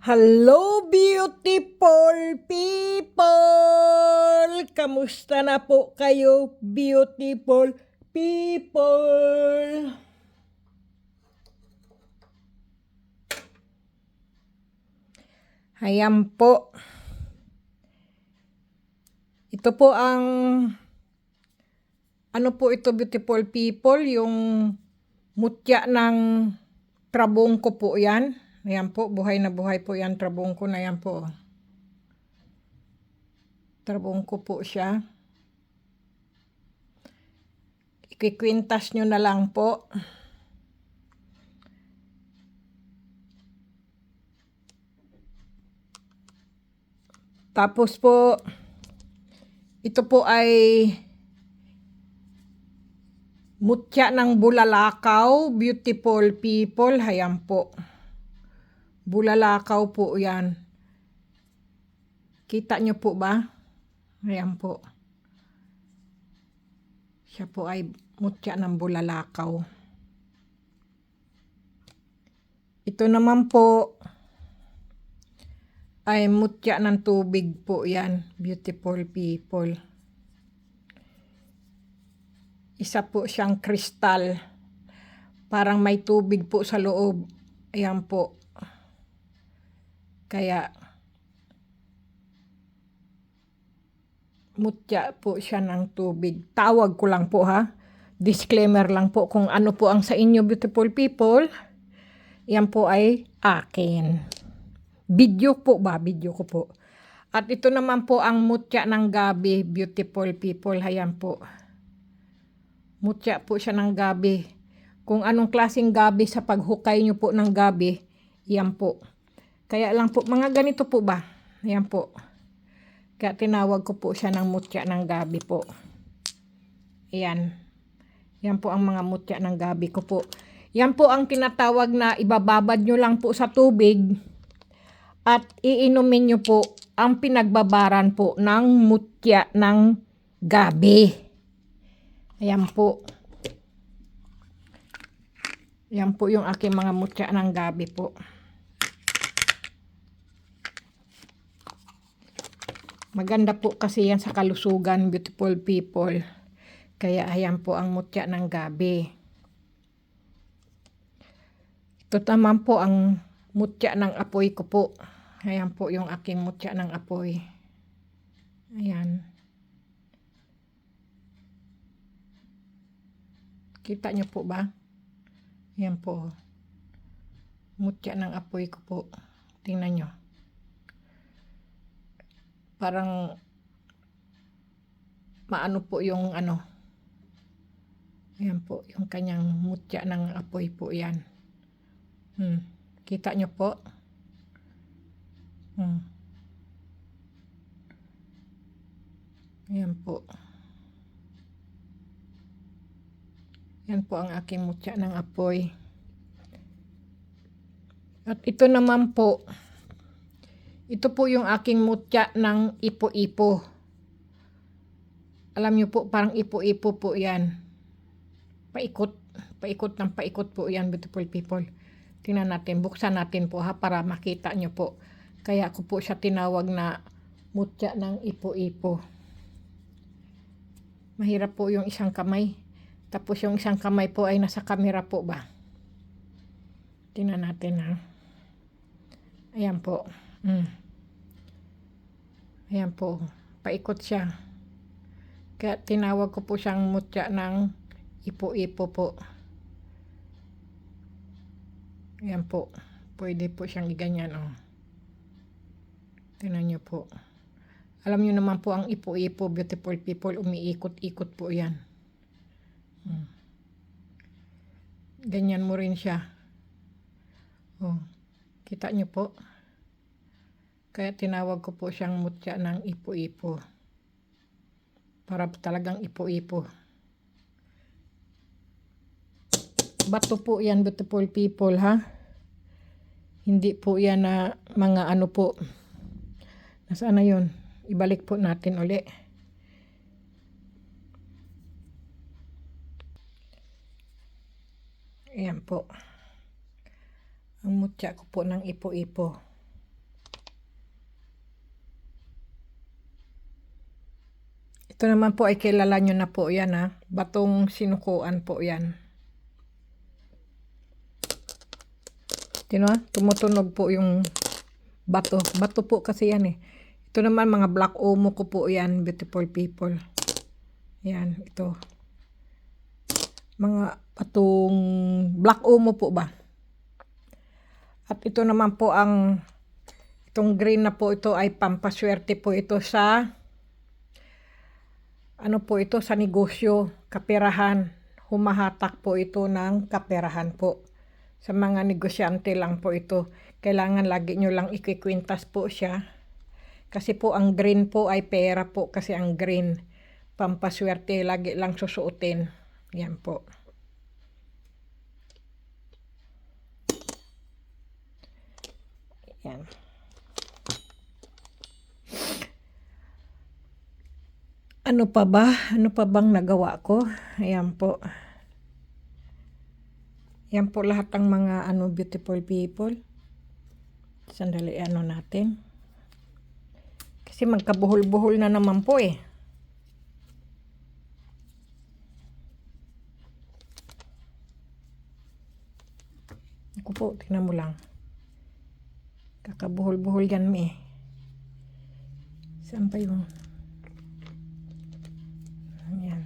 Hello, beautiful people! Kamusta na po kayo, beautiful people? Ayan po. Ito po ang, ano po ito, beautiful people, yung mutya ng trabong ko po yan. Ayan po, buhay na buhay po yan, trabong ko na yan po. Trabong ko po siya. Ikikwintas nyo na lang po. Tapos po, ito po ay mutya ng bulalakaw, beautiful people. Ayan po. Bulalakaw po yan. Kita nyo po ba? Ayan po. Siya po ay mutya ng bulalakaw. Ito naman po ay mutya ng tubig po yan, beautiful people. Isa po siyang kristal. Parang may tubig po sa loob. Ayan po. Kaya mutya po siya ng tubig. Tawag ko lang po ha. Disclaimer lang po kung ano po ang sa inyo, beautiful people. Yan po ay akin. Video po ba? Video ko po. At ito naman po ang mutya ng gabi, beautiful people. Ayan po. Mutya po siya ng gabi. Kung anong klaseng gabi sa paghukay nyo po ng gabi, yan po. Kaya lang po, mga ganito po ba? Ayan po. Kaya tinawag ko po siya ng mutya ng gabi po. Ayan. Yan po ang mga mutya ng gabi ko po. Yan po ang tinatawag na ibababad nyo lang po sa tubig at iinumin nyo po ang pinagbabaran po ng mutya ng gabi. Ayan po. Yan po yung aking mga mutya ng gabi po. Maganda po kasi yan sa kalusugan, beautiful people. Kaya ayan po ang mutya ng gabi. Ito naman po ang mutya ng apoy ko po. Ayan po yung aking mutya ng apoy. Ayan. Kita nyo po ba? Ayan po. Mutya ng apoy ko po. Tingnan nyo. Parang maano po yung ano. Ayan po, yung kanyang mutya ng apoy po yan. Kita nyo po? Ayan po. Yan po ang aking mutya ng apoy. At ito naman po, ito po yung aking mutya ng ipo-ipo. Alam nyo po, parang ipo-ipo po yan. Paikot. Paikot ng paikot po yan, beautiful people. Tingnan natin, buksan natin po ha, para makita nyo po. Kaya ko po siya tinawag na mutya ng ipo-ipo. Mahirap po yung isang kamay. Tapos yung isang kamay po ay nasa camera po ba? Tingnan natin ha. Ayan po. Ayan po. Paikot siya. Kaya tinawag ko po siyang mutya ng ipo-ipo po. Ayan po. Pwede po siyang iganyan. Oh. Tingnan nyo po. Alam nyo naman po ang ipo-ipo, beautiful people, umiikot-ikot po yan. Ganyan mo rin siya. Oh. Kita nyo po. Kaya tinawag ko po siyang mutya ng ipo-ipo. Para talagang ipo-ipo. Bato po yan, beautiful people, ha? Hindi po yan na mga ano po. Nasaan na yun? Ibalik po natin uli. Ayan po. Ang mutya ko po ng ipo-ipo. Ito naman po ay kilala nyo na po yan ha. Batong sinukuan po yan. Tumutunog po yung bato. Bato po kasi yan eh. Ito naman mga black omo ko po yan, beautiful people. Yan, ito. Mga batong black omo po ba? At ito naman po itong green na po ito ay pampaswerte po ito sa sa negosyo, kaperahan. Humahatak po ito ng kaperahan po. Sa mga negosyante lang po ito. Kailangan lagi nyo lang ikikwintas po siya. Kasi po ang green po ay pera po. Kasi ang green, pampaswerte, lagi lang susuotin. Yan po. Yan. Ano pa ba? Ano pa bang nagawa ko? Ayan po. Yan po lahat ng mga beautiful people. Sandali natin. Kasi magkabuhol-buhol na naman po eh. Ako po, tingnan mo lang. Kakabuhol-buhol yan eh. Saan pa yung... Ayan.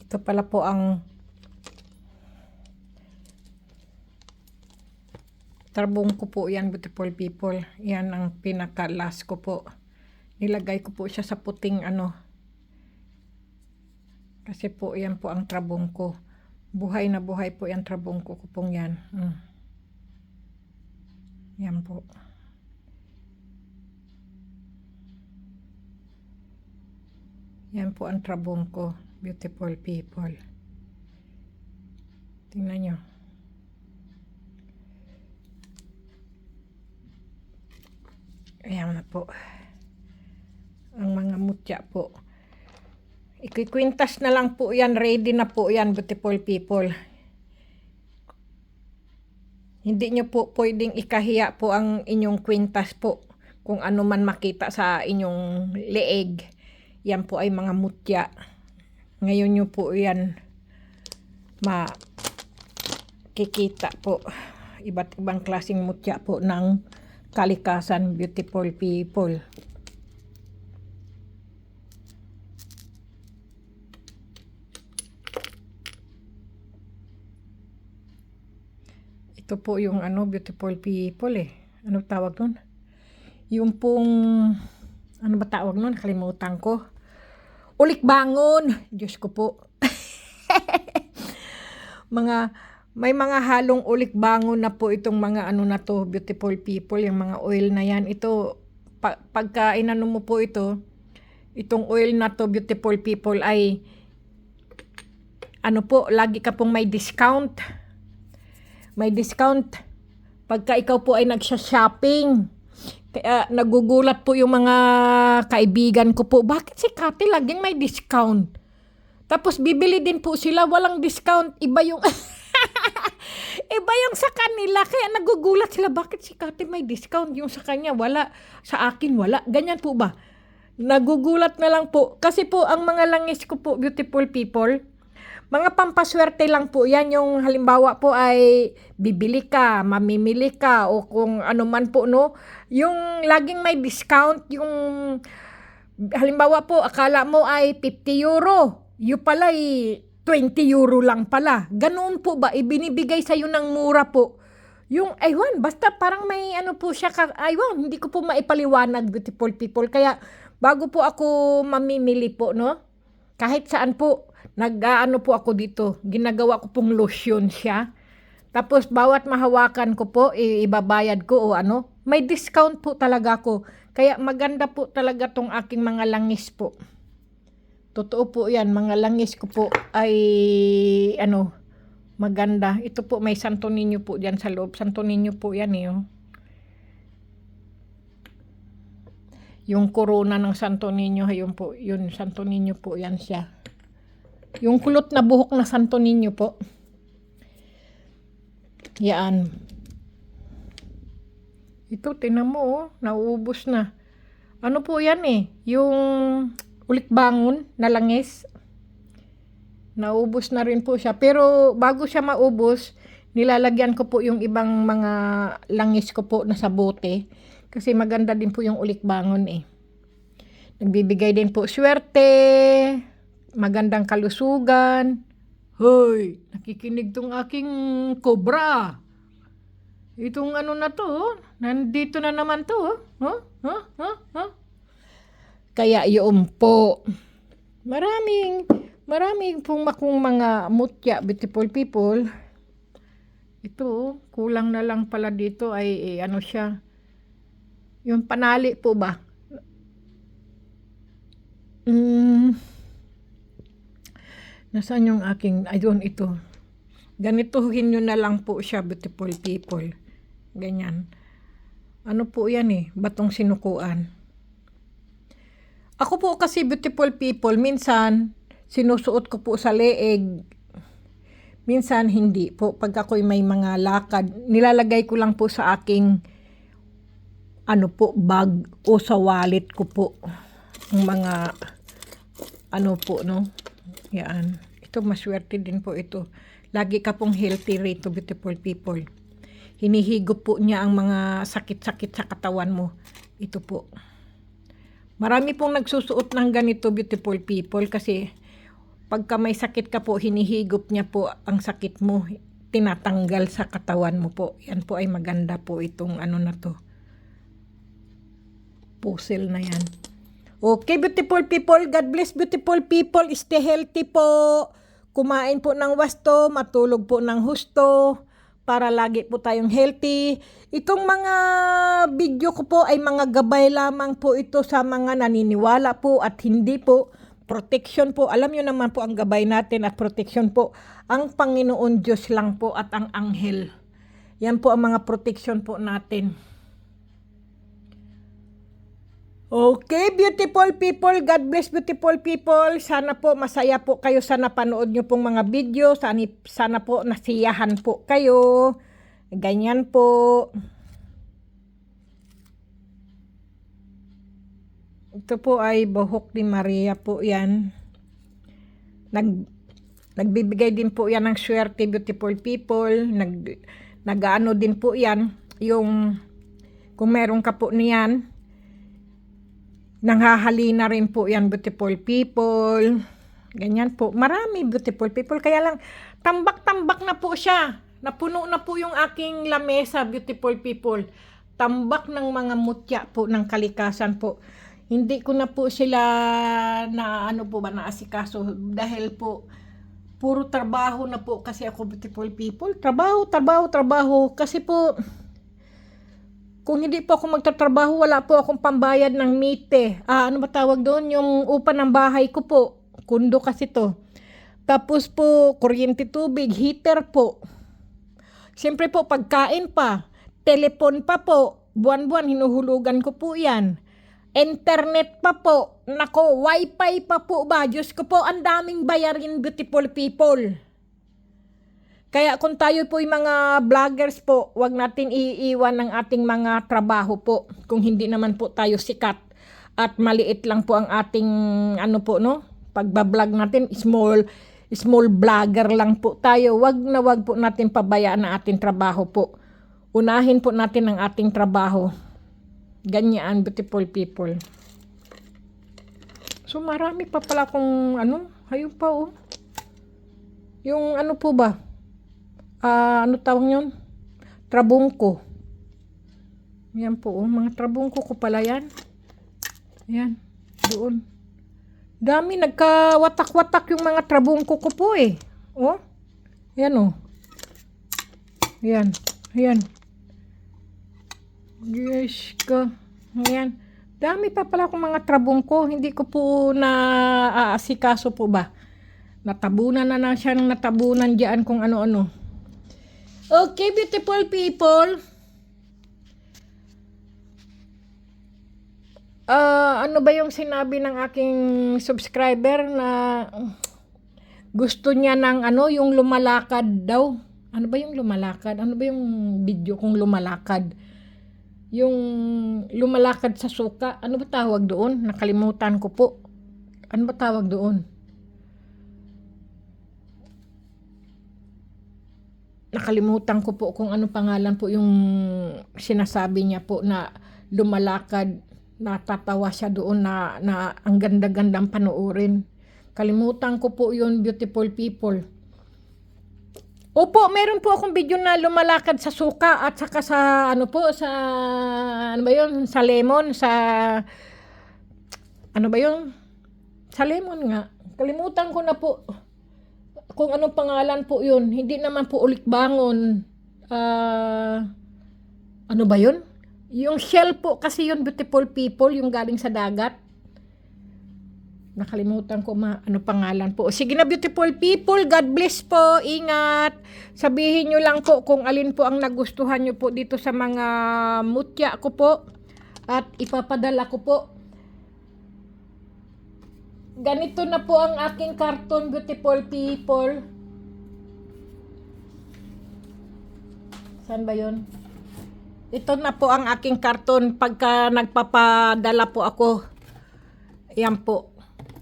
Ito pala po ang tarbong ko po yan, beautiful people. Yan ang pinaka-last ko po. Nilagay ko po siya sa puting Kasi po yan po ang trabong ko. Buhay na buhay po yan trabong ko pong yan. Yan po. Yan po ang trabong ko, beautiful people. Tingnan nyo. Ayan na po. Ang mga mutya po. Ikikwintas na lang po yan. Ready na po yan, beautiful people. Hindi nyo po pwedeng ikahiya po ang inyong kwintas po. Kung ano man makita sa inyong leeg. Yan po ay mga mutya. Ngayon nyo po yan makikita po. Iba't ibang klaseng mutya po ng kalikasan, beautiful people. Ito po yung beautiful people eh. Ano tawag nun? Yung pong, ano ba tawag nun? Kalimutan ko. Ulik bangon! Diyos ko po. May mga halong ulik bangon na po itong mga na to, beautiful people. Yung mga oil na yan. Ito, pagka inano mo po ito, itong oil na to, beautiful people, ay lagi ka pong may discount. May discount pagka ikaw po ay nagsha-shopping. Kaya nagugulat po yung mga kaibigan ko po, bakit si Kati laging may discount? Tapos bibili din po sila, walang discount. Iba yung iba yung sa kanila. Kaya nagugulat sila, bakit si Kati may discount? Yung sa kanya wala, sa akin wala. Ganyan po ba? Nagugulat na lang po. Kasi po ang mga langis ko po, beautiful people, mga pampaswerte lang po yan. Yung halimbawa po ay bibili ka, mamimili ka, o kung ano man po yung laging may discount. Yung halimbawa po akala mo ay 50 euro, yung pala ay 20 euro lang pala. Ganoon po ba? Ibinibigay sa'yo ng mura po. Yung aywan, basta parang may po siya, aywan, hindi ko po maipaliwanag, beautiful people. Kaya bago po ako mamimili po, kahit saan po, po ako dito, ginagawa ko pong lotion siya. Tapos bawat mahawakan ko po, ibabayad ko o may discount po talaga ako. Kaya maganda po talaga tong aking mga langis po. Totoo po yan, mga langis ko po ay maganda. Ito po may Santo Niño po diyan sa loob. Santo Niño po yan Yung corona ng Santo Niño, yun po, yun Santo Niño po yan siya. Yung kulot na buhok na Santo Niño po. Yan. Ito, tinan mo, oh, nauubos na. Ano po yan eh? Yung ulikbangon na langis. Naubos na rin po siya. Pero bago siya maubos, nilalagyan ko po yung ibang mga langis ko po na sa bote. Kasi maganda din po yung ulikbangon eh. Nagbibigay din po swerte, magandang kalusugan. Hoy, nakikinig tong aking cobra. Itong ano na to, oh. Nandito na naman to. Oh. Kaya yun po. Maraming pong mga mutya, beautiful people. Ito, kulang na lang pala dito ay ano siya. Yung panali po ba? Nasaan yung aking, ayun ito. Ganituhin nyo na lang po siya, beautiful people. Ganyan. Ano po yan eh, batong sinukuan. Ako po kasi, beautiful people, minsan sinusuot ko po sa leeg. Minsan hindi po. Pag ako'y may mga lakad, nilalagay ko lang po sa aking ano po, bag o sa wallet ko po. Yung mga ano po, no? Yan. Ito, maswerte din po ito. Lagi ka pong healthy rito, beautiful people. Hinihigop po niya ang mga sakit-sakit sa katawan mo. Ito po. Marami pong nagsusuot ng ganito, beautiful people, kasi pagka may sakit ka po, hinihigop niya po ang sakit mo. Tinatanggal sa katawan mo po. Yan po ay maganda po itong ano na to. Puzzle na yan. Okay, beautiful people. God bless, beautiful people. Stay healthy po. Kumain po ng wasto, matulog po ng husto para lagi po tayong healthy. Itong mga video ko po ay mga gabay lamang po ito sa mga naniniwala po at hindi po. Protection po. Alam nyo naman po ang gabay natin at protection po. Ang Panginoon Diyos lang po at ang anghel. Yan po ang mga protection po natin. Okay, beautiful people. God bless, beautiful people. Sana po masaya po kayo sa napanood nyo pong mga video. Sana po nasiyahan po kayo. Ganyan po. Ito po ay buhok ni Maria po yan. Nagbibigay din po yan ng swerte, beautiful people. Nag-ano din po yan. Yung kung meron ka po niyan, nanghahalina rin po yan, beautiful people. Ganyan po. Marami, beautiful people. Kaya lang, tambak-tambak na po siya. Napuno na po yung aking lamesa, beautiful people. Tambak ng mga mutya po ng kalikasan po. Hindi ko na po sila na ano po ba naasikaso dahil po puro trabaho na po kasi ako, beautiful people. Trabaho. Kasi po kung hindi po ako magtatrabaho, wala po akong pambayad ng mite. Ano ba tawag doon? Yung upa ng bahay ko po. Kundo kasi to. Tapos po, kuryente, tubig, heater po. Siyempre po, pagkain pa. Telepon pa po. Buwan-buwan, hinuhulugan ko po yan. Internet pa po. Nako, wifi pa po ba? Diyos ko po, ang daming bayarin, beautiful people. Kaya kung tayo po yung mga vloggers po, wag natin iiwan ng ating mga trabaho po. Kung hindi naman po tayo sikat at maliit lang po ang ating ano po, no? Pagbablog natin, small vlogger lang po tayo. Wag po natin pabayaan ang ating trabaho po. Unahin po natin ang ating trabaho. Ganyan, beautiful people. So marami pa pala kung ano, hayop pa oh. Yung ano po ba? Ano tawag yun? Trabungko. Yan po, oh. Mga trabungko ko pala yan. Yan, doon. Dami, nagkawatak-watak yung mga trabungko ko po eh. Oh, yan oh. Yan. Yes ka. Yan. Dami pa pala akong mga trabungko. Hindi ko po na aasikaso po ba. Natabunan na siyang natabunan dyan kung ano-ano. Okay, beautiful people. Ano ba yung sinabi ng aking subscriber na gusto niya ng ano, yung lumalakad daw? Ano ba yung lumalakad? Ano ba yung video kong lumalakad? Yung lumalakad sa suka. Ano ba tawag doon? Nakalimutan ko po. Ano ba tawag doon? Nakalimutan ko po kung ano pangalan po yung sinasabi niya po na lumalakad, natatawa siya doon na ang ganda-gandang panoorin. Kalimutan ko po yun, beautiful people. Opo, meron po akong video na lumalakad sa suka at saka sa ano po, sa ano ba yun, sa lemon, sa ano ba yun? Sa lemon nga. Kalimutan ko na po kung anong pangalan po yun. Hindi naman po ulikbangon. Ano ba yun? Yung shell po kasi yun, beautiful people, yung galing sa dagat. Nakalimutan ko ano pangalan po. Sige na, beautiful people, God bless po, ingat. Sabihin nyo lang po kung alin po ang nagustuhan nyo po dito sa mga mutya ko po. At ipapadala ko po. Ganito na po ang aking cartoon, beautiful people. Saan ba yun? Ito na po ang aking cartoon pagka nagpapadala po ako. Ayan po.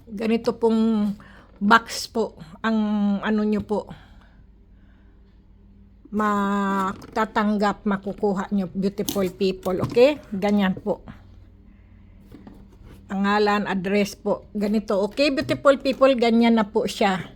Ganito pong box po ang ano nyo po. Matatanggap, makukuha nyo, beautiful people. Okay? Ganyan po. Pangalan, address po. Ganito. Okay, beautiful people, ganyan na po siya.